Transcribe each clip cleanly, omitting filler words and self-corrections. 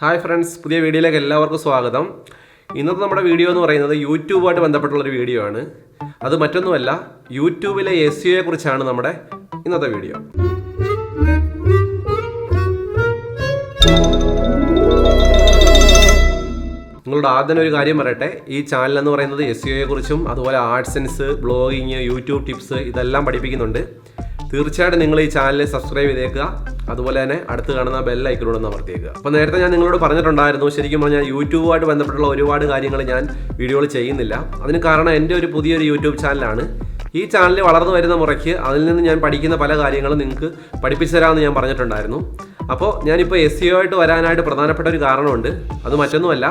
Hi friends, പുതിയ വീഡിയോയിലേക്ക് എല്ലാവർക്കും സ്വാഗതം. ഇന്നത്തെ നമ്മുടെ വീഡിയോ എന്ന് പറയുന്നത് യൂട്യൂബുമായിട്ട് ബന്ധപ്പെട്ടുള്ളൊരു വീഡിയോ ആണ്. അത് മറ്റൊന്നുമല്ല, യൂട്യൂബിലെ SEO കുറിച്ചാണ് നമ്മുടെ ഇന്നത്തെ വീഡിയോ. നിങ്ങളോട് ആദ്യം ഒരു കാര്യം പറയട്ടെ, ഈ ചാനൽ എന്ന് പറയുന്നത് SEO കുറിച്ചും അതുപോലെ ആഡ്സെൻസ്, ബ്ലോഗിങ്, യൂട്യൂബ് ടിപ്സ് ഇതെല്ലാം പഠിപ്പിക്കുന്നുണ്ട്. തീർച്ചയായിട്ടും നിങ്ങൾ ഈ ചാനൽ സബ്സ്ക്രൈബ് ചെയ്തേക്കുക. അതുപോലെ തന്നെ അടുത്ത് കാണുന്ന ബെൽ ഐക്കണോട് ഒന്ന് അമർത്തിയേക്കുക. അപ്പോൾ നേരത്തെ ഞാൻ നിങ്ങളോട് പറഞ്ഞിട്ടുണ്ടായിരുന്നു, ശരിക്കും പറഞ്ഞാൽ യൂട്യൂബുമായിട്ട് ബന്ധപ്പെട്ടുള്ള ഒരുപാട് കാര്യങ്ങൾ ഞാൻ വീഡിയോകൾ ചെയ്യുന്നില്ല. അതിന് കാരണം എൻ്റെ ഒരു പുതിയൊരു യൂട്യൂബ് ചാനലാണ്. ഈ ചാനൽ വളർന്നു വരുന്ന മുറയ്ക്ക് അതിൽ നിന്ന് ഞാൻ പഠിക്കുന്ന പല കാര്യങ്ങളും നിങ്ങൾക്ക് പഠിപ്പിച്ചു തരാമെന്ന് ഞാൻ പറഞ്ഞിട്ടുണ്ടായിരുന്നു. അപ്പോൾ ഞാനിപ്പോൾ SEO ആയിട്ട് വരാനായിട്ട് പ്രധാനപ്പെട്ട ഒരു കാരണമുണ്ട്. അത് മറ്റൊന്നുമല്ല,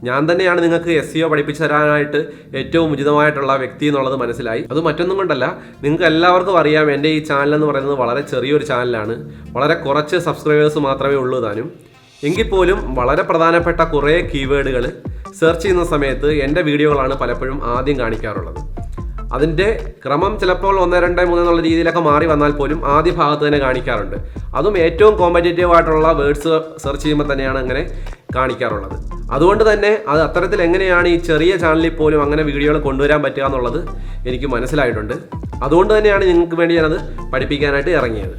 ഞാൻ തന്നെയാണ് നിങ്ങൾക്ക് SEO പഠിപ്പിച്ചു തരാനായിട്ട് ഏറ്റവും ഉചിതമായിട്ടുള്ള വ്യക്തി എന്നുള്ളത് മനസ്സിലായി. അത് മറ്റൊന്നും കൊണ്ടല്ല, നിങ്ങൾക്ക് എല്ലാവർക്കും അറിയാം എൻ്റെ ഈ ചാനൽ എന്ന് പറയുന്നത് വളരെ ചെറിയൊരു ചാനലാണ്. വളരെ കുറച്ച് സബ്സ്ക്രൈബേഴ്സ് മാത്രമേ ഉള്ളൂ താനും. എങ്കിൽ പോലും വളരെ പ്രധാനപ്പെട്ട കുറേ കീവേഡുകൾ സെർച്ച് ചെയ്യുന്ന സമയത്ത് എൻ്റെ വീഡിയോകളാണ് പലപ്പോഴും ആദ്യം കാണിക്കാറുള്ളത്. അതിൻ്റെ ക്രമം ചിലപ്പോൾ 1, 2, 3 എന്നുള്ള രീതിയിലൊക്കെ മാറി വന്നാൽ പോലും ആദ്യ ഭാഗത്ത് തന്നെ കാണിക്കാറുണ്ട്. അതും ഏറ്റവും കോമ്പറ്റേറ്റീവ് ആയിട്ടുള്ള വേർഡ്സ് സെർച്ച് ചെയ്യുമ്പോൾ തന്നെയാണ് അങ്ങനെ കാണിക്കാറുള്ളത്. അതുകൊണ്ട് തന്നെ അത് അത്തരത്തിൽ എങ്ങനെയാണ് ഈ ചെറിയ ചാനലിൽ പോലും അങ്ങനെ വീഡിയോകൾ കൊണ്ടുവരാൻ പറ്റുക എന്നുള്ളത് എനിക്ക് മനസ്സിലായിട്ടുണ്ട്. അതുകൊണ്ട് തന്നെയാണ് നിങ്ങൾക്ക് വേണ്ടി ഞാനത് പഠിപ്പിക്കാനായിട്ട് ഇറങ്ങിയത്.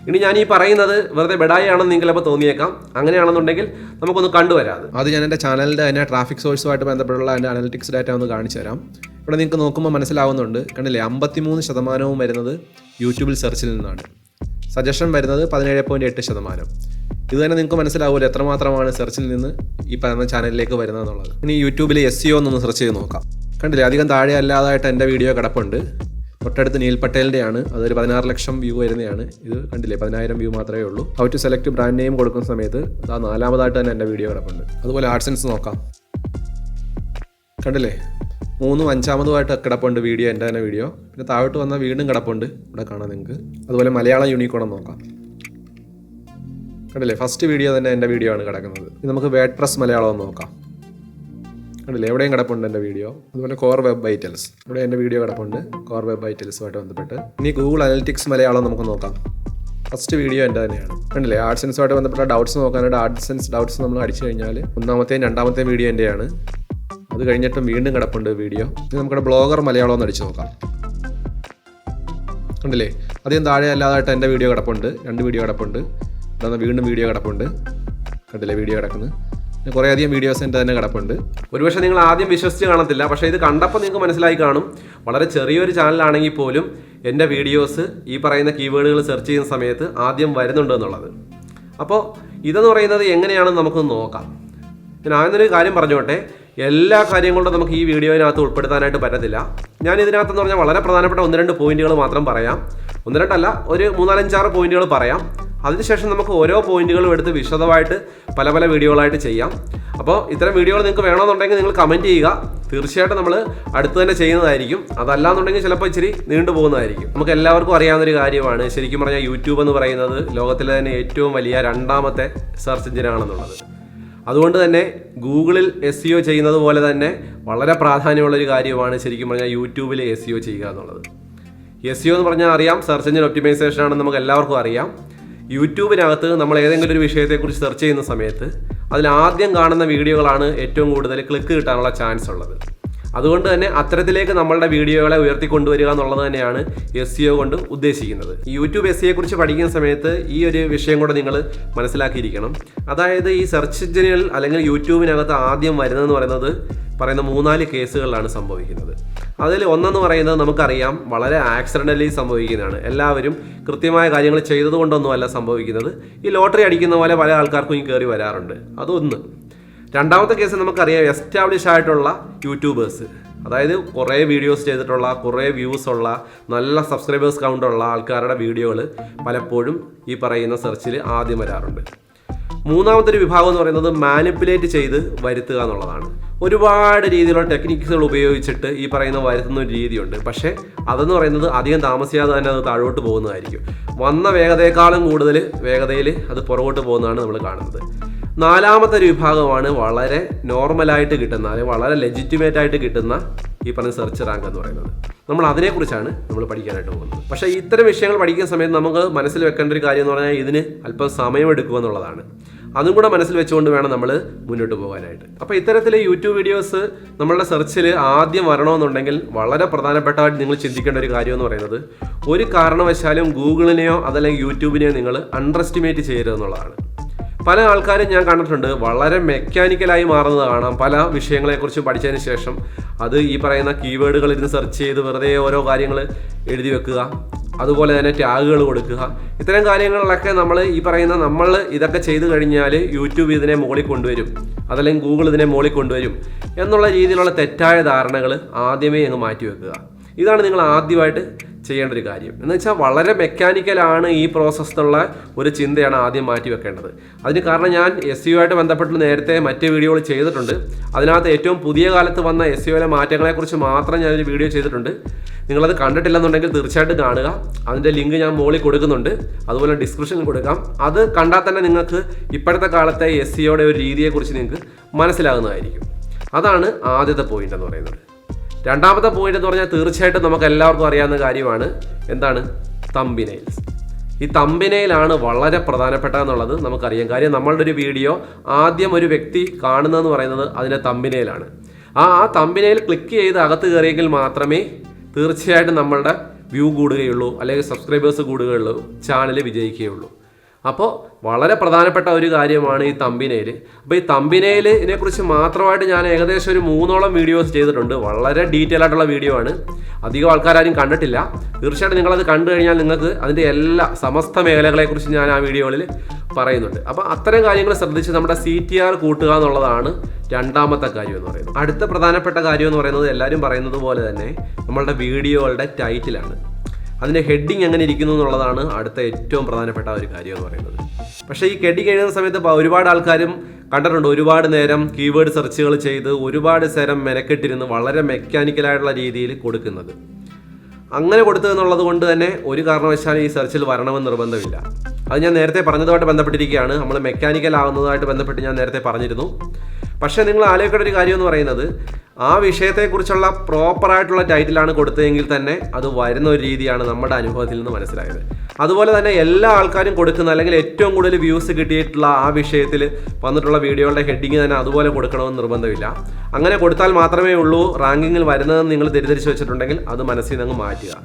ഇനി ഞാൻ ഈ പറയുന്നത് വെറുതെ ബെഡായി ആണെന്ന് നിങ്ങൾക്ക് ചിലപ്പോൾ തോന്നിയേക്കാം. അങ്ങനെയാണെന്നുണ്ടെങ്കിൽ നമുക്കൊന്ന് കണ്ടുവരാം. അത് ഞാൻ എൻ്റെ ചാനലിൻ്റെ തന്നെ ട്രാഫിക് സോഴ്സുമായിട്ട് ബന്ധപ്പെട്ടുള്ള എൻ്റെ അനലിറ്റിക്സ് ഡാറ്റ ഒന്ന് കാണിച്ചു തരാം. ഇവിടെ നിങ്ങൾക്ക് നോക്കുമ്പോൾ മനസ്സിലാവുന്നുണ്ട്, കണ്ടില്ലേ, 53% വരുന്നത് യൂട്യൂബിൽ സെർച്ചിൽ നിന്നാണ്. സജഷൻ വരുന്നത് 17.8%. ഇത് തന്നെ നിങ്ങൾക്ക് മനസ്സിലാവുമല്ലോ എത്രമാത്രമാണ് സെർച്ചിൽ നിന്ന് ഈ പറയുന്ന ചാനലിലേക്ക് വരുന്നതെന്നുള്ളത്. ഇനി യൂട്യൂബിൽ SEO എന്നൊന്ന് സെർച്ച് ചെയ്ത് നോക്കാം. കണ്ടില്ലേ, അധികം താഴെ അല്ലാതായിട്ട് എൻ്റെ വീഡിയോ കിടപ്പുണ്ട്. തൊട്ടടുത്ത് നീൽ പട്ടേലിൻ്റെയാണ്, അതൊരു 16 ലക്ഷം വ്യൂ വരുന്നതാണ്. ഇത് കണ്ടില്ലേ, 10,000 വ്യൂ മാത്രമേ ഉള്ളൂ. How to select brand name കൊടുക്കുന്ന സമയത്ത് അത് 4-ാമതായിട്ട് തന്നെ എൻ്റെ വീഡിയോ കിടപ്പുണ്ട്. അതുപോലെ ആഡ്സെൻസ് നോക്കാം. കണ്ടില്ലേ, 3-ഉം 5-ാമതുമായിട്ട് കിടപ്പുണ്ട് വീഡിയോ, എൻ്റെ തന്നെ വീഡിയോ. പിന്നെ താഴോട്ട് വന്നാൽ വീണ്ടും കിടപ്പുണ്ട്, ഇവിടെ കാണാം നിങ്ങൾക്ക്. അതുപോലെ മലയാളം യൂണിക്കോൺ നോക്കാം. കണ്ടില്ലേ, ഫസ്റ്റ് വീഡിയോ തന്നെ എൻ്റെ വീഡിയോ ആണ് കിടക്കുന്നത്. ഇനി നമുക്ക് വേഡ് പ്രസ് മലയാളം നോക്കാം. കണ്ടില്ലേ, എവിടെയും കിടപ്പുണ്ട് എൻ്റെ വീഡിയോ. അതുപോലെ കോർ വെബ് വൈറ്റൽസ്, ഇവിടെ എൻ്റെ വീഡിയോ കിടപ്പുണ്ട് കോർ വെബ് വൈറ്റൽസുമായിട്ട് ബന്ധപ്പെട്ട്. ഇനി ഗൂഗിൾ അനലിറ്റിക്സ് മലയാളം നമുക്ക് നോക്കാം. ഫസ്റ്റ് വീഡിയോ എൻ്റെ തന്നെയാണ്. കണ്ടില്ലേ, ആഡ്സെൻസുമായിട്ട് ബന്ധപ്പെട്ട ഡൗട്ട്സ് നോക്കാനായിട്ട് ആഡ്സെൻസ് ഡൗട്ട്സ് നമ്മൾ അടിച്ചു കഴിഞ്ഞാൽ 1-ാമത്തെയും 2-ാമത്തെയും വീഡിയോ എൻ്റെയാണ്. അത് കഴിഞ്ഞിട്ടും വീണ്ടും കിടപ്പുണ്ട് വീഡിയോ. ഇനി നമ്മുടെ ബ്ലോഗർ മലയാളം ഒന്ന് അടിച്ചു നോക്കാം. കണ്ടില്ലേ, അധികം താഴെ അല്ലാതായിട്ട് എൻ്റെ വീഡിയോ കിടപ്പുണ്ട്, 2 വീഡിയോ കിടപ്പുണ്ട്. ഇവിടെ വീണ്ടും വീഡിയോ കിടപ്പുണ്ട്. കണ്ടില്ലേ, വീഡിയോ കിടക്കുന്നത്. കുറേ അധികം വീഡിയോസ് എൻ്റെ തന്നെ കിടപ്പുണ്ട്. ഒരുപക്ഷെ നിങ്ങൾ ആദ്യം വിശ്വസിച്ച് കാണത്തില്ല, പക്ഷേ ഇത് കണ്ടപ്പോൾ നിങ്ങൾക്ക് മനസ്സിലായി കാണും. വളരെ ചെറിയൊരു ചാനലാണെങ്കിൽ പോലും എൻ്റെ വീഡിയോസ് ഈ പറയുന്ന കീവേഡുകൾ സെർച്ച് ചെയ്യുന്ന സമയത്ത് ആദ്യം വരുന്നുണ്ട് എന്നുള്ളത്. അപ്പോൾ ഇതെന്ന് പറയുന്നത് എങ്ങനെയാണെന്ന് നമുക്കൊന്ന് നോക്കാം. ഞാൻ ആദ്യമൊരു കാര്യം പറഞ്ഞോട്ടെ, എല്ലാ കാര്യങ്ങളും നമുക്ക് ഈ വീഡിയോയിനകത്ത് ഉൾപ്പെടുത്താനായിട്ട് പറ്റത്തില്ല. ഞാൻ ഇതിനകത്തെന്ന് പറഞ്ഞാൽ വളരെ പ്രധാനപ്പെട്ട 1-2 പോയിന്റുകൾ മാത്രം പറയാം. 1-2 അല്ല, ഒരു 3-4-5-6 പോയിന്റുകൾ പറയാം. അതിനുശേഷം നമുക്ക് ഓരോ പോയിന്റുകളും എടുത്ത് വിശദമായിട്ട് പല വീഡിയോകളായിട്ട് ചെയ്യാം. അപ്പോൾ ഇത്തരം വീഡിയോകൾ നിങ്ങൾക്ക് വേണമെന്നുണ്ടെങ്കിൽ നിങ്ങൾ കമൻറ്റ് ചെയ്യുക. തീർച്ചയായിട്ടും നമ്മൾ അടുത്ത് തന്നെ ചെയ്യുന്നതായിരിക്കും. അതല്ലാന്നുണ്ടെങ്കിൽ ചിലപ്പോൾ ഇച്ചിരി നീണ്ടു പോകുന്നതായിരിക്കും. നമുക്ക് എല്ലാവർക്കും അറിയാവുന്നൊരു കാര്യമാണ്, ശരിക്കും പറഞ്ഞാൽ യൂട്യൂബ് എന്ന് പറയുന്നത് ലോകത്തിലെ തന്നെ ഏറ്റവും വലിയ 2-ാമത്തെ സെർച്ച് എഞ്ചിനാണെന്നുള്ളത്. അതുകൊണ്ട് തന്നെ ഗൂഗിളിൽ SEO ചെയ്യുന്നത് പോലെ തന്നെ വളരെ പ്രാധാന്യമുള്ളൊരു കാര്യമാണ് ശരിക്കും പറഞ്ഞാൽ യൂട്യൂബിൽ SEO ചെയ്യുക എന്നുള്ളത്. SEO എന്ന് പറഞ്ഞാൽ അറിയാം, സെർച്ച് എഞ്ചിൻ ഒപ്റ്റിമൈസേഷൻ ആണെന്ന് നമുക്ക് എല്ലാവർക്കും അറിയാം. യൂട്യൂബിനകത്ത് നമ്മൾ ഏതെങ്കിലും ഒരു വിഷയത്തെക്കുറിച്ച് സെർച്ച് ചെയ്യുന്ന സമയത്ത് അതിൽ ആദ്യം കാണുന്ന വീഡിയോകളാണ് ഏറ്റവും കൂടുതൽ ക്ലിക്ക് കിട്ടാനുള്ള ചാൻസ് ഉള്ളത്. അതുകൊണ്ട് തന്നെ അത്തരത്തിലേക്ക് നമ്മളുടെ വീഡിയോകളെ ഉയർത്തിക്കൊണ്ടുവരിക എന്നുള്ളത് തന്നെയാണ് SEO കൊണ്ട് ഉദ്ദേശിക്കുന്നത്. ഈ യൂട്യൂബ് SEO കുറിച്ച് പഠിക്കുന്ന സമയത്ത് ഈ ഒരു വിഷയം കൂടെ നിങ്ങൾ മനസ്സിലാക്കിയിരിക്കണം. അതായത് ഈ സെർച്ച് എഞ്ചിനുകൾ അല്ലെങ്കിൽ യൂട്യൂബിനകത്ത് ആദ്യം വരുന്നതെന്ന് പറയുന്ന 3-4 കേസുകളിലാണ് സംഭവിക്കുന്നത്. അതിൽ ഒന്നെന്ന് പറയുന്നത് നമുക്കറിയാം, വളരെ ആക്സിഡൻ്റലി സംഭവിക്കുന്നതാണ്. എല്ലാവരും കൃത്യമായ കാര്യങ്ങൾ ചെയ്തതുകൊണ്ടൊന്നുമല്ല സംഭവിക്കുന്നത്. ഈ ലോട്ടറി അടിക്കുന്ന പോലെ പല ആൾക്കാർക്കും ഈ കയറി വരാറുണ്ട്. അതൊന്ന്. 2-ാമത്തെ കേസ് നമുക്കറിയാം, എസ്റ്റാബ്ലിഷ് ആയിട്ടുള്ള യൂട്യൂബേഴ്സ്, അതായത് കുറേ വീഡിയോസ് ചെയ്തിട്ടുള്ള, കുറേ വ്യൂസ് ഉള്ള, നല്ല സബ്സ്ക്രൈബേഴ്സ് കൗണ്ടുള്ള ആൾക്കാരുടെ വീഡിയോകൾ പലപ്പോഴും ഈ പറയുന്ന സെർച്ചിൽ ആദ്യം വരാറുണ്ട്. 3-ാമത്തെ ഒരു വിഭാഗം എന്ന് പറയുന്നത് മാനിപ്പുലേറ്റ് ചെയ്ത് വരുത്തുക എന്നുള്ളതാണ്. ഒരുപാട് രീതിയിലുള്ള ടെക്നിക്സുകൾ ഉപയോഗിച്ചിട്ട് ഈ പറയുന്ന വരുത്തുന്ന ഒരു രീതിയുണ്ട്. പക്ഷേ അതെന്ന് പറയുന്നത് അധികം താമസിയാതെ തന്നെ അത് താഴോട്ട് പോകുന്നതായിരിക്കും. വന്ന വേഗതയെക്കാളും കൂടുതൽ വേഗതയിൽ അത് പുറകോട്ട് പോകുന്നതാണ് നമ്മൾ കാണുന്നത്. 4-ാമത്തെ ഒരു വിഭാഗമാണ് വളരെ നോർമലായിട്ട് കിട്ടുന്ന, അല്ലെങ്കിൽ വളരെ ലെജിറ്റിമേറ്റ് ആയിട്ട് കിട്ടുന്ന ഈ പറഞ്ഞ സെർച്ച് റാങ്ക് എന്ന് പറയുന്നത്. നമ്മൾ അതിനെക്കുറിച്ചാണ് നമ്മൾ പഠിക്കാനായിട്ട് പോകുന്നത്. പക്ഷേ ഇത്തരം വിഷയങ്ങൾ പഠിക്കുന്ന സമയത്ത് നമുക്ക് മനസ്സിൽ വെക്കേണ്ട ഒരു കാര്യം എന്ന് പറഞ്ഞാൽ ഇതിന് അല്പം സമയമെടുക്കുക എന്നുള്ളതാണ്. അതും കൂടെ മനസ്സിൽ വെച്ചുകൊണ്ട് വേണം നമ്മൾ മുന്നോട്ട് പോകാനായിട്ട്. അപ്പോൾ ഇത്തരത്തിൽ യൂട്യൂബ് വീഡിയോസ് നമ്മളുടെ സെർച്ചിൽ ആദ്യം വരണമെന്നുണ്ടെങ്കിൽ വളരെ പ്രധാനപ്പെട്ടതായിട്ട് നിങ്ങൾ ചിന്തിക്കേണ്ട ഒരു കാര്യം എന്ന് പറയുന്നത്, ഒരു കാരണവശാലും ഗൂഗിളിനെയോ അതല്ലെങ്കിൽ യൂട്യൂബിനെയോ നിങ്ങൾ അണ്ടർ എസ്റ്റിമേറ്റ് ചെയ്യരുതെന്നുള്ളതാണ്. പല ആൾക്കാരും ഞാൻ കണ്ടിട്ടുണ്ട് വളരെ മെക്കാനിക്കലായി മാറുന്നത് കാണാം. പല വിഷയങ്ങളെക്കുറിച്ച് പഠിച്ചതിന് ശേഷം അത് ഈ പറയുന്ന കീവേഡുകൾ ഇരുന്ന് സെർച്ച് ചെയ്ത് വെറുതെ ഓരോ കാര്യങ്ങൾ എഴുതി വെക്കുക, അതുപോലെ തന്നെ ടാഗുകൾ കൊടുക്കുക. ഇത്തരം കാര്യങ്ങളിലൊക്കെ നമ്മൾ ഇതൊക്കെ ചെയ്തു കഴിഞ്ഞാൽ യൂട്യൂബ് ഇതിനെ മുകളിൽ കൊണ്ടുവരും, അതല്ലെങ്കിൽ ഗൂഗിൾ ഇതിനെ മുകളിൽ കൊണ്ടുവരും എന്നുള്ള രീതിയിലുള്ള തെറ്റായ ധാരണകൾ ആദ്യമേ അങ്ങ് മാറ്റി വെക്കുക. ഇതാണ് നിങ്ങൾ ആദ്യമായിട്ട് ചെയ്യേണ്ട ഒരു കാര്യം. എന്ന് വെച്ചാൽ വളരെ മെക്കാനിക്കലാണ് ഈ പ്രോസസ് എന്നുള്ള ഒരു ചിന്തയാണ് ആദ്യം മാറ്റി വെക്കേണ്ടത്. അതിന് കാരണം ഞാൻ SEO ആയിട്ട് ബന്ധപ്പെട്ട് നേരത്തെ മറ്റ് വീഡിയോകൾ ചെയ്തിട്ടുണ്ട്. അതിനകത്ത് ഏറ്റവും പുതിയ കാലത്ത് വന്ന SEOയിലെ മാറ്റങ്ങളെക്കുറിച്ച് മാത്രം ഞാനൊരു വീഡിയോ ചെയ്തിട്ടുണ്ട്. നിങ്ങളത് കണ്ടിട്ടില്ലെന്നുണ്ടെങ്കിൽ തീർച്ചയായിട്ടും കാണുക. അതിൻ്റെ ലിങ്ക് ഞാൻ മുകളിൽ കൊടുക്കുന്നുണ്ട്, അതുപോലെ ഡിസ്ക്രിപ്ഷനിൽ കൊടുക്കാം. അത് കണ്ടാൽ തന്നെ നിങ്ങൾക്ക് ഇപ്പോഴത്തെ കാലത്തെ SEOയുടെ ഒരു രീതിയെക്കുറിച്ച് നിങ്ങൾക്ക് മനസ്സിലാകുന്നതായിരിക്കും. അതാണ് ആദ്യത്തെ പോയിന്റ് എന്ന് പറയുന്നത്. രണ്ടാമത്തെ പോയിന്റ് എന്ന് പറഞ്ഞാൽ തീർച്ചയായിട്ടും നമുക്ക് എല്ലാവർക്കും അറിയാവുന്ന കാര്യമാണ്, എന്താണ്? തംബ്നെയിൽസ്. ഈ തംബ്നെയിലാണ് വളരെ പ്രധാനപ്പെട്ടതെന്നുള്ളത് നമുക്കറിയാം. കാര്യം നമ്മളുടെ ഒരു വീഡിയോ ആദ്യം ഒരു വ്യക്തി കാണുന്നതെന്ന് പറയുന്നത് അതിൻ്റെ തംബ്നെയിലാണ്. ആ തംബ്നെയിൽ ക്ലിക്ക് ചെയ്ത് അകത്ത് കയറിയെങ്കിൽ മാത്രമേ തീർച്ചയായിട്ടും നമ്മളുടെ വ്യൂ കൂടുകയുള്ളൂ, അല്ലെങ്കിൽ സബ്സ്ക്രൈബേഴ്സ് കൂടുകയുള്ളൂ, ചാനൽ വിജയിക്കുകയുള്ളൂ. അപ്പോൾ വളരെ പ്രധാനപ്പെട്ട ഒരു കാര്യമാണ് ഈ തംബ്നെയിൽ. അപ്പോൾ ഈ തംബ്നെയിലിനെ കുറിച്ച് മാത്രമായിട്ട് ഞാൻ ഏകദേശം ഒരു 3ഓളം വീഡിയോസ് ചെയ്തിട്ടുണ്ട്. വളരെ ഡീറ്റെയിൽ ആയിട്ടുള്ള വീഡിയോ ആണ്, അധികം ആൾക്കാരും കണ്ടിട്ടില്ല. തീർച്ചയായിട്ടും നിങ്ങളത് കണ്ടു കഴിഞ്ഞാൽ നിങ്ങൾക്ക് അതിൻ്റെ എല്ലാ സമസ്ത മേഖലകളെക്കുറിച്ച് ഞാൻ ആ വീഡിയോകളിൽ പറയുന്നുണ്ട്. അപ്പോൾ അത്തരം കാര്യങ്ങൾ ശ്രദ്ധിച്ച് നമ്മുടെ CTR കൂട്ടുക എന്നുള്ളതാണ് രണ്ടാമത്തെ കാര്യം എന്ന് പറയുന്നത്. അടുത്ത പ്രധാനപ്പെട്ട കാര്യം എന്ന് പറയുന്നത് എല്ലാവരും പറയുന്നത് പോലെ തന്നെ നമ്മളുടെ വീഡിയോകളുടെ ടൈറ്റിലാണ്. അതിൻ്റെ ഹെഡിങ് എങ്ങനെ ഇരിക്കുന്നു എന്നുള്ളതാണ് അടുത്ത ഏറ്റവും പ്രധാനപ്പെട്ട ഒരു കാര്യം എന്ന് പറയുന്നത്. പക്ഷേ ഈ ഹെഡിങ് എഴുതുന്ന സമയത്ത് ഒരുപാട് ആൾക്കാരും കണ്ടിട്ടുണ്ട്, ഒരുപാട് നേരം കീവേഡ് സെർച്ചുകൾ ചെയ്ത് ഒരുപാട് നേരം മെനക്കെട്ടിരുന്ന് വളരെ മെക്കാനിക്കലായിട്ടുള്ള രീതിയിൽ കൊടുക്കുന്നത്. അങ്ങനെ കൊടുത്തതെന്നുള്ളത് കൊണ്ട് തന്നെ ഒരു കാരണവശാലും ഈ സെർച്ചിൽ വരണമെന്ന് നിർബന്ധമില്ല. അത് ഞാൻ നേരത്തെ പറഞ്ഞതുമായിട്ട് ബന്ധപ്പെട്ടിരിക്കുകയാണ്. നമ്മൾ മെക്കാനിക്കൽ ആകുന്നതുമായിട്ട് ബന്ധപ്പെട്ട് ഞാൻ നേരത്തെ പറഞ്ഞിരുന്നു. പക്ഷേ നിങ്ങൾ ആലോചിക്കേണ്ട ഒരു കാര്യം എന്ന് പറയുന്നത്, ആ വിഷയത്തെക്കുറിച്ചുള്ള പ്രോപ്പറായിട്ടുള്ള ടൈറ്റിലാണ് കൊടുത്തതെങ്കിൽ തന്നെ അത് വരുന്ന ഒരു രീതിയാണ് നമ്മുടെ അനുഭവത്തിൽ നിന്ന് മനസ്സിലായത്. അതുപോലെ തന്നെ എല്ലാ ആൾക്കാരും കൊടുക്കുന്ന അല്ലെങ്കിൽ ഏറ്റവും കൂടുതൽ വ്യൂസ് കിട്ടിയിട്ടുള്ള ആ വിഷയത്തിൽ വന്നിട്ടുള്ള വീഡിയോകളുടെ ഹെഡിങ് തന്നെ അതുപോലെ കൊടുക്കണമെന്ന് നിർബന്ധമില്ല. അങ്ങനെ കൊടുത്താൽ മാത്രമേ ഉള്ളൂ റാങ്കിങ്ങിൽ വരുന്നതെന്ന് നിങ്ങൾ തെറ്റിദ്ധരിച്ച് വെച്ചിട്ടുണ്ടെങ്കിൽ അത് മനസ്സിൽ നിന്ന് അങ്ങ് മാറ്റുക.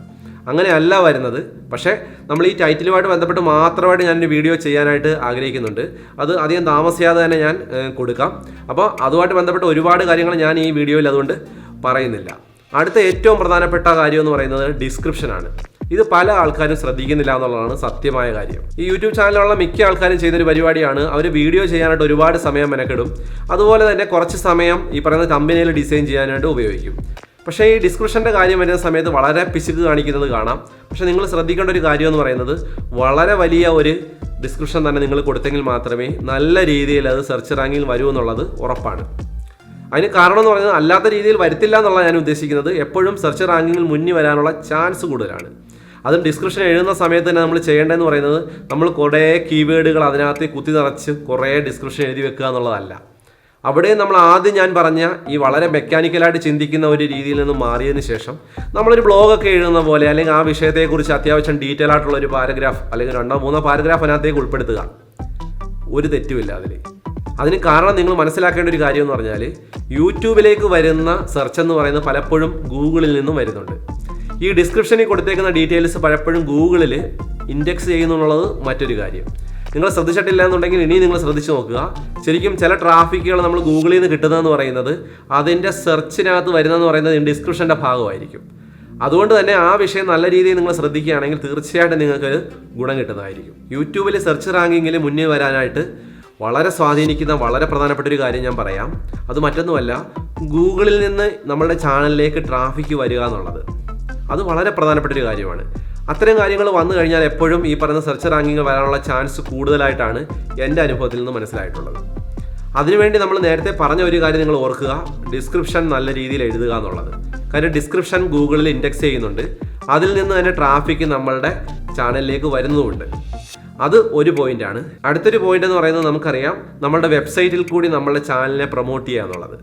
അങ്ങനെയല്ല വരുന്നത്. പക്ഷേ നമ്മൾ ഈ ടൈറ്റിലുമായിട്ട് ബന്ധപ്പെട്ട് മാത്രമായിട്ട് ഞാനൊരു വീഡിയോ ചെയ്യാനായിട്ട് ആഗ്രഹിക്കുന്നുണ്ട്. അത് അധികം താമസിയാതെ തന്നെ ഞാൻ കൊടുക്കാം. അപ്പോൾ അതുമായിട്ട് ബന്ധപ്പെട്ട് ഒരുപാട് കാര്യങ്ങൾ ഞാൻ ഈ വീഡിയോയിൽ അതുകൊണ്ട് പറയുന്നില്ല. അടുത്ത ഏറ്റവും പ്രധാനപ്പെട്ട കാര്യം എന്ന് പറയുന്നത് ഡിസ്ക്രിപ്ഷനാണ്. ഇത് പല ആൾക്കാരും ശ്രദ്ധിക്കുന്നില്ല എന്നുള്ളതാണ് സത്യമായ കാര്യം. ഈ യൂട്യൂബ് ചാനലിലുള്ള മിക്ക ആൾക്കാരും ചെയ്യുന്നൊരു പരിപാടിയാണ്, അവർ വീഡിയോ ചെയ്യാനായിട്ട് ഒരുപാട് സമയം മെനക്കെടും. അതുപോലെ തന്നെ കുറച്ച് സമയം ഈ പറയുന്ന തംബ്നെയിൽ ഡിസൈൻ ചെയ്യാനായിട്ട് ഉപയോഗിക്കും. പക്ഷേ ഈ ഡിസ്ക്രിപ്ഷൻ്റെ കാര്യം വരുന്ന സമയത്ത് വളരെ പിശുക്ക് കാണിക്കുന്നത് കാണാം. പക്ഷേ നിങ്ങൾ ശ്രദ്ധിക്കേണ്ട ഒരു കാര്യം എന്ന് പറയുന്നത്, വളരെ വലിയ ഒരു ഡിസ്ക്രിപ്ഷൻ തന്നെ നിങ്ങൾ കൊടുത്തെങ്കിൽ മാത്രമേ നല്ല രീതിയിൽ അത് സെർച്ച് റാങ്കിൽ വരൂ എന്നുള്ളത് ഉറപ്പാണ്. അതിന് കാരണം എന്ന് പറയുന്നത് അല്ലാത്ത രീതിയിൽ വരുത്തില്ല എന്നുള്ളതാണ് ഞാൻ ഉദ്ദേശിക്കുന്നത്. എപ്പോഴും സെർച്ച് റാങ്കിങ്ങിൽ മുന്നിൽ വരാനുള്ള ചാൻസ് കൂടുതലാണ്. അതും ഡിസ്ക്രിപ്ഷൻ എഴുതുന്ന സമയത്ത് തന്നെ നമ്മൾ ചെയ്യേണ്ടതെന്ന് പറയുന്നത്, നമ്മൾ കുറേ കീവേഡുകൾ അതിനകത്ത് കുത്തി നിറച്ച് കുറേ ഡിസ്ക്രിപ്ഷൻ എഴുതി വെക്കുക എന്നുള്ളതല്ല. അവിടെ നമ്മൾ ആദ്യം ഞാൻ പറഞ്ഞ ഈ വളരെ മെക്കാനിക്കലായിട്ട് ചിന്തിക്കുന്ന ഒരു രീതിയിൽ നിന്ന് മാറിയതിന് ശേഷം നമ്മളൊരു ബ്ലോഗൊക്കെ എഴുതുന്ന പോലെ, അല്ലെങ്കിൽ ആ വിഷയത്തെക്കുറിച്ച് അത്യാവശ്യം ഡീറ്റെയിൽ ആയിട്ടുള്ള ഒരു പാരഗ്രാഫ് അല്ലെങ്കിൽ 2-3 പാരഗ്രാഫ് അതിനകത്തേക്ക് ഉൾപ്പെടുത്തുക. ഒരു തെറ്റുമില്ല അതിന് കാരണം നിങ്ങൾ മനസ്സിലാക്കേണ്ട ഒരു കാര്യം എന്ന് പറഞ്ഞാൽ, യൂട്യൂബിലേക്ക് വരുന്ന സെർച്ച് എന്ന് പറയുന്നത് പലപ്പോഴും ഗൂഗിളിൽ നിന്നും വരുന്നുണ്ട്. ഈ ഡിസ്ക്രിപ്ഷനിൽ കൊടുത്തേക്കുന്ന ഡീറ്റെയിൽസ് പലപ്പോഴും ഗൂഗിളിൽ ഇൻഡെക്സ് ചെയ്യുന്നു എന്നുള്ളത് മറ്റൊരു കാര്യം. നിങ്ങൾ ശ്രദ്ധിച്ചിട്ടില്ല എന്നുണ്ടെങ്കിൽ ഇനി നിങ്ങൾ ശ്രദ്ധിച്ച് നോക്കുക. ശരിക്കും ചില ട്രാഫിക്കുകൾ നമ്മൾ ഗൂഗിളിൽ നിന്ന് കിട്ടുന്നതെന്ന് പറയുന്നത് അതിൻ്റെ സെർച്ചിനകത്ത് വരുന്നതെന്ന് പറയുന്നത് ഡിസ്ക്രിപ്ഷൻ്റെ ഭാഗമായിരിക്കും. അതുകൊണ്ട് തന്നെ ആ വിഷയം നല്ല രീതിയിൽ നിങ്ങൾ ശ്രദ്ധിക്കുകയാണെങ്കിൽ തീർച്ചയായിട്ടും നിങ്ങൾക്ക് ഗുണം കിട്ടുന്നതായിരിക്കും. യൂട്യൂബിൽ സെർച്ച് റാങ്കിങ്ങിൽ മുന്നിൽ വരാനായിട്ട് വളരെ സ്വാധീനിക്കുന്ന വളരെ പ്രധാനപ്പെട്ട ഒരു കാര്യം ഞാൻ പറയാം. അത് മറ്റൊന്നുമല്ല, ഗൂഗിളിൽ നിന്ന് നമ്മളുടെ ചാനലിലേക്ക് ട്രാഫിക്ക് വരിക എന്നുള്ളത്. അത് വളരെ പ്രധാനപ്പെട്ടൊരു കാര്യമാണ്. അത്തരം കാര്യങ്ങൾ വന്നു കഴിഞ്ഞാൽ എപ്പോഴും ഈ പറയുന്ന സെർച്ച് റാങ്കിങ് വരാനുള്ള ചാൻസ് കൂടുതലായിട്ടാണ് എൻ്റെ അനുഭവത്തിൽ നിന്ന് മനസ്സിലായിട്ടുള്ളത്. അതിനുവേണ്ടി നമ്മൾ നേരത്തെ പറഞ്ഞ ഒരു കാര്യം നിങ്ങൾ ഓർക്കുക, ഡിസ്ക്രിപ്ഷൻ നല്ല രീതിയിൽ എഴുതുക എന്നുള്ളത്. കാര്യം ഡിസ്ക്രിപ്ഷൻ ഗൂഗിളിൽ ഇൻഡെക്സ് ചെയ്യുന്നുണ്ട്, അതിൽ നിന്ന് തന്നെ ട്രാഫിക്ക് നമ്മളുടെ ചാനലിലേക്ക് വരുന്നതുമുണ്ട്. അത് ഒരു പോയിൻ്റാണ്. അടുത്തൊരു പോയിന്റ് എന്ന് പറയുന്നത്, നമുക്കറിയാം നമ്മളുടെ വെബ്സൈറ്റിൽ കൂടി നമ്മളുടെ ചാനലിനെ പ്രൊമോട്ട് ചെയ്യുക എന്നുള്ളത്.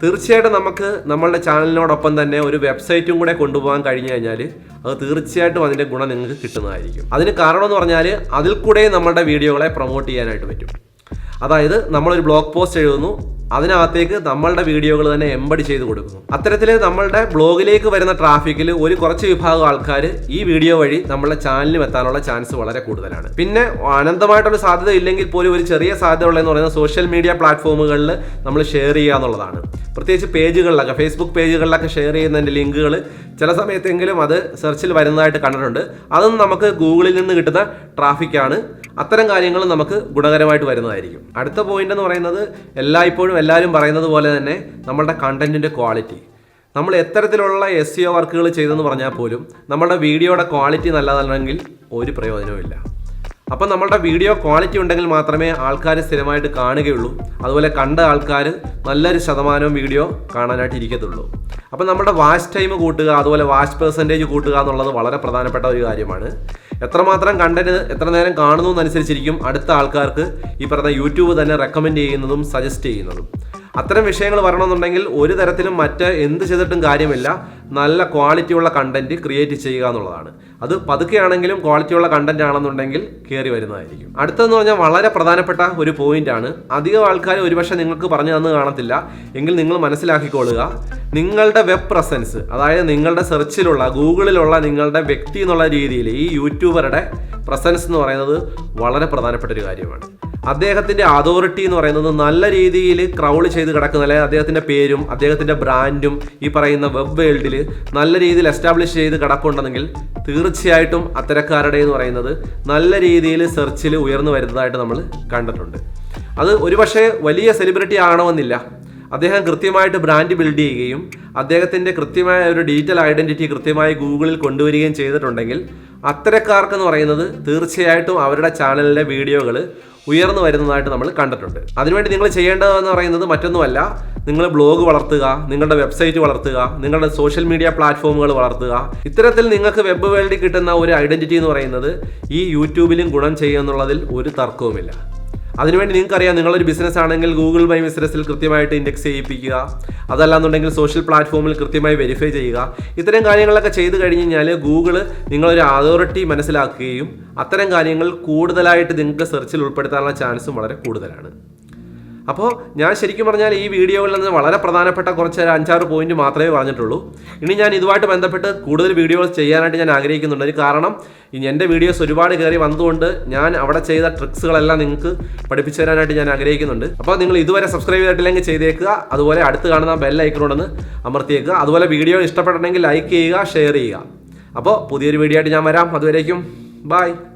തീർച്ചയായിട്ടും നമുക്ക് നമ്മളുടെ ചാനലിനോടൊപ്പം തന്നെ ഒരു വെബ്സൈറ്റും കൂടെ കൊണ്ടുപോകാൻ കഴിഞ്ഞു കഴിഞ്ഞാൽ അത് തീർച്ചയായിട്ടും അതിൻ്റെ ഗുണം നിങ്ങൾക്ക് കിട്ടുന്നതായിരിക്കും. അതിന് കാരണം എന്ന് പറഞ്ഞാൽ അതിൽ കൂടെ നമ്മളുടെ വീഡിയോകളെ പ്രൊമോട്ട് ചെയ്യാനായിട്ട് പറ്റും. അതായത് നമ്മളൊരു ബ്ലോഗ് പോസ്റ്റ് എഴുതുന്നു, അതിനകത്തേക്ക് നമ്മളുടെ വീഡിയോകൾ തന്നെ എംബഡ് ചെയ്ത് കൊടുക്കുന്നു. അത്തരത്തിൽ നമ്മളുടെ ബ്ലോഗിലേക്ക് വരുന്ന ട്രാഫിക്കിൽ ഒരു കുറച്ച് വിഭാഗം ആൾക്കാർ ഈ വീഡിയോ വഴി നമ്മളുടെ ചാനലിലും എത്താനുള്ള ചാൻസ് വളരെ കൂടുതലാണ്. പിന്നെ അനന്തമായിട്ടുള്ള സാധ്യത ഇല്ലെങ്കിൽ പോലും ഒരു ചെറിയ സാധ്യത ഉള്ളതെന്ന് പറയുന്നത് സോഷ്യൽ മീഡിയ പ്ലാറ്റ്ഫോമുകളിൽ നമ്മൾ ഷെയർ ചെയ്യുക എന്നുള്ളതാണ്. പ്രത്യേകിച്ച് പേജുകളിലൊക്കെ, ഫേസ്ബുക്ക് പേജുകളിലൊക്കെ ഷെയർ ചെയ്യുന്നതിൻ്റെ ലിങ്കുകൾ ചില സമയത്തെങ്കിലും അത് സെർച്ചിൽ വരുന്നതായിട്ട് കണ്ടിട്ടുണ്ട്. അതും നമുക്ക് ഗൂഗിളിൽ നിന്ന് കിട്ടുന്ന ട്രാഫിക്കാണ്. അത്തരം കാര്യങ്ങൾ നമുക്ക് ഗുണകരമായിട്ട് വരുന്നതായിരിക്കും. അടുത്ത പോയിന്റ് എന്ന് പറയുന്നത് എല്ലാവരും പറയുന്നത് പോലെ തന്നെ നമ്മളുടെ കണ്ടന്റിന്റെ ക്വാളിറ്റി. നമ്മൾ എത്തരത്തിലുള്ള SEO വർക്കുകൾ ചെയ്തെന്ന് പറഞ്ഞാൽ പോലും നമ്മളുടെ വീഡിയോയുടെ ക്വാളിറ്റി നല്ലതല്ലെങ്കിൽ ഒരു പ്രയോജനവുമില്ല. അപ്പം നമ്മളുടെ വീഡിയോ ക്വാളിറ്റി ഉണ്ടെങ്കിൽ മാത്രമേ ആൾക്കാർ സ്ഥിരമായിട്ട് കാണുകയുള്ളൂ. അതുപോലെ കണ്ട ആൾക്കാർ നല്ലൊരു ശതമാനവും വീഡിയോ കാണാനായിട്ട് ഇരിക്കത്തുള്ളൂ. അപ്പം നമ്മുടെ വാച്ച് ടൈം കൂട്ടുക, അതുപോലെ വാച്ച് പെർസെൻറ്റേജ് കൂട്ടുക എന്നുള്ളത് വളരെ പ്രധാനപ്പെട്ട ഒരു കാര്യമാണ്. എത്രമാത്രം കണ്ടന്റ് എത്ര നേരം കാണുന്നു എന്നനുസരിച്ചിരിക്കും അടുത്ത ആൾക്കാർക്ക് ഈ പറഞ്ഞ യൂട്യൂബ് തന്നെ റെക്കമെൻഡ് ചെയ്യുന്നതും സജസ്റ്റ് ചെയ്യുന്നതും. അത്തരം വിഷയങ്ങൾ വരണമെന്നുണ്ടെങ്കിൽ ഒരു തരത്തിലും എന്ത് ചെയ്തിട്ടും കാര്യമില്ല, നല്ല ക്വാളിറ്റിയുള്ള കണ്ടന്റ് ക്രിയേറ്റ് ചെയ്യുക എന്നുള്ളതാണ്. അത് പതുക്കെയാണെങ്കിലും ക്വാളിറ്റിയുള്ള കണ്ടന്റ് ആണെന്നുണ്ടെങ്കിൽ കയറി വരുന്നതായിരിക്കും. അടുത്തതെന്ന് പറഞ്ഞാൽ വളരെ പ്രധാനപ്പെട്ട ഒരു പോയിന്റാണ്. അധികം ആൾക്കാർ ഒരുപക്ഷെ നിങ്ങൾക്ക് പറഞ്ഞു തന്നു കാണത്തില്ല, എങ്കിൽ നിങ്ങൾ മനസ്സിലാക്കിക്കൊള്ളുക. നിങ്ങളുടെ വെബ് പ്രസൻസ്, അതായത് നിങ്ങളുടെ സെർച്ചിലുള്ള ഗൂഗിളിലുള്ള നിങ്ങളുടെ വ്യക്തി എന്നുള്ള രീതിയിൽ ഈ യൂട്യൂബറുടെ പ്രസൻസ് എന്ന് പറയുന്നത് വളരെ പ്രധാനപ്പെട്ട ഒരു കാര്യമാണ്. അദ്ദേഹത്തിൻ്റെ അതോറിറ്റി എന്ന് പറയുന്നത് നല്ല രീതിയിൽ ക്രൗൾ ചെയ്ത് കിടക്കുന്ന, അല്ലെങ്കിൽ അദ്ദേഹത്തിൻ്റെ പേരും അദ്ദേഹത്തിൻ്റെ ബ്രാൻഡും ഈ പറയുന്ന വെബ് വേൾഡിൽ നല്ല രീതിയിൽ എസ്റ്റാബ്ലിഷ് ചെയ്ത് കിടപ്പുണ്ടെങ്കിൽ തീർച്ചയായിട്ടും അത്തരക്കാരുടെ എന്ന് പറയുന്നത് നല്ല രീതിയിൽ സെർച്ചിൽ ഉയർന്നു വരുന്നതായിട്ട് നമ്മൾ കണ്ടിട്ടുണ്ട്. അത് ഒരുപക്ഷെ വലിയ സെലിബ്രിറ്റി ആകണമെന്നില്ല, അദ്ദേഹം കൃത്യമായിട്ട് ബ്രാൻഡ് ബിൽഡ് ചെയ്യുകയും അദ്ദേഹത്തിൻ്റെ കൃത്യമായ ഒരു ഡിജിറ്റൽ ഐഡൻറ്റിറ്റി കൃത്യമായി ഗൂഗിളിൽ കൊണ്ടുവരികയും ചെയ്തിട്ടുണ്ടെങ്കിൽ അത്തരക്കാർക്കെന്ന് പറയുന്നത് തീർച്ചയായിട്ടും അവരുടെ ചാനലിലെ വീഡിയോകൾ ഉയർന്നു വരുന്നതായിട്ട് നമ്മൾ കണ്ടിട്ടുണ്ട്. അതിനുവേണ്ടി നിങ്ങൾ ചെയ്യേണ്ടതെന്ന് പറയുന്നത് മറ്റൊന്നുമല്ല, നിങ്ങൾ ബ്ലോഗ് വളർത്തുക, നിങ്ങളുടെ വെബ്സൈറ്റ് വളർത്തുക, നിങ്ങളുടെ സോഷ്യൽ മീഡിയ പ്ലാറ്റ്ഫോമുകൾ വളർത്തുക. ഇത്തരത്തിൽ നിങ്ങൾക്ക് വെബ് വേൾഡിൽ കിട്ടുന്ന ഒരു ഐഡൻറ്റിറ്റി എന്ന് പറയുന്നത് ഈ യൂട്യൂബിലും ഗുണം ചെയ്യുമെന്നുള്ളതിൽ ഒരു തർക്കവുമില്ല. അതിനുവേണ്ടി നിങ്ങൾക്കറിയാം, നിങ്ങളൊരു ബിസിനസ് ആണെങ്കിൽ ഗൂഗിൾ മൈ ബിസിനസ്സിൽ കൃത്യമായിട്ട് ഇൻഡെക്സ് ചെയ്യിപ്പിക്കുക, അതല്ലാന്നുണ്ടെങ്കിൽ സോഷ്യൽ പ്ലാറ്റ്ഫോമിൽ കൃത്യമായി വെരിഫൈ ചെയ്യുക. ഇത്തരം കാര്യങ്ങളൊക്കെ ചെയ്തു കഴിഞ്ഞ് കഴിഞ്ഞാൽ ഗൂഗിൾ നിങ്ങളൊരു അതോറിറ്റി മനസ്സിലാക്കുകയും അത്തരം കാര്യങ്ങൾ കൂടുതലായിട്ട് നിങ്ങൾക്ക് സെർച്ചിൽ ഉൾപ്പെടുത്താനുള്ള ചാൻസും വളരെ കൂടുതലാണ്. അപ്പോൾ ഞാൻ ശരിക്കും പറഞ്ഞാൽ ഈ വീഡിയോയിൽ നിന്ന് വളരെ പ്രധാനപ്പെട്ട കുറച്ച് 5-6 പോയിന്റ് മാത്രമേ പറഞ്ഞിട്ടുള്ളൂ. ഇനി ഞാൻ ഇതുമായിട്ട് ബന്ധപ്പെട്ട് കൂടുതൽ വീഡിയോസ് ചെയ്യാനായിട്ട് ഞാൻ ആഗ്രഹിക്കുന്നുണ്ട്. കാരണം എൻ്റെ വീഡിയോസ് ഒരുപാട് കയറി വന്നതുകൊണ്ട് ഞാൻ അവിടെ ചെയ്ത ട്രിക്സുകളെല്ലാം നിങ്ങൾക്ക് പഠിപ്പിച്ചു തരാനായിട്ട് ഞാൻ ആഗ്രഹിക്കുന്നുണ്ട്. അപ്പോൾ നിങ്ങൾ ഇതുവരെ സബ്സ്ക്രൈബ് ചെയ്തിട്ടില്ലെങ്കിൽ ചെയ്തേക്കുക, അതുപോലെ അടുത്ത് കാണുന്ന ബെൽ ഐക്കണോടൊന്ന് അമർത്തിയേക്കുക. അതുപോലെ വീഡിയോ ഇഷ്ടപ്പെടണമെങ്കിൽ ലൈക്ക് ചെയ്യുക, ഷെയർ ചെയ്യുക. അപ്പോൾ പുതിയൊരു വീഡിയോ ആയിട്ട് ഞാൻ വരാം. അതുവരേക്കും ബൈ.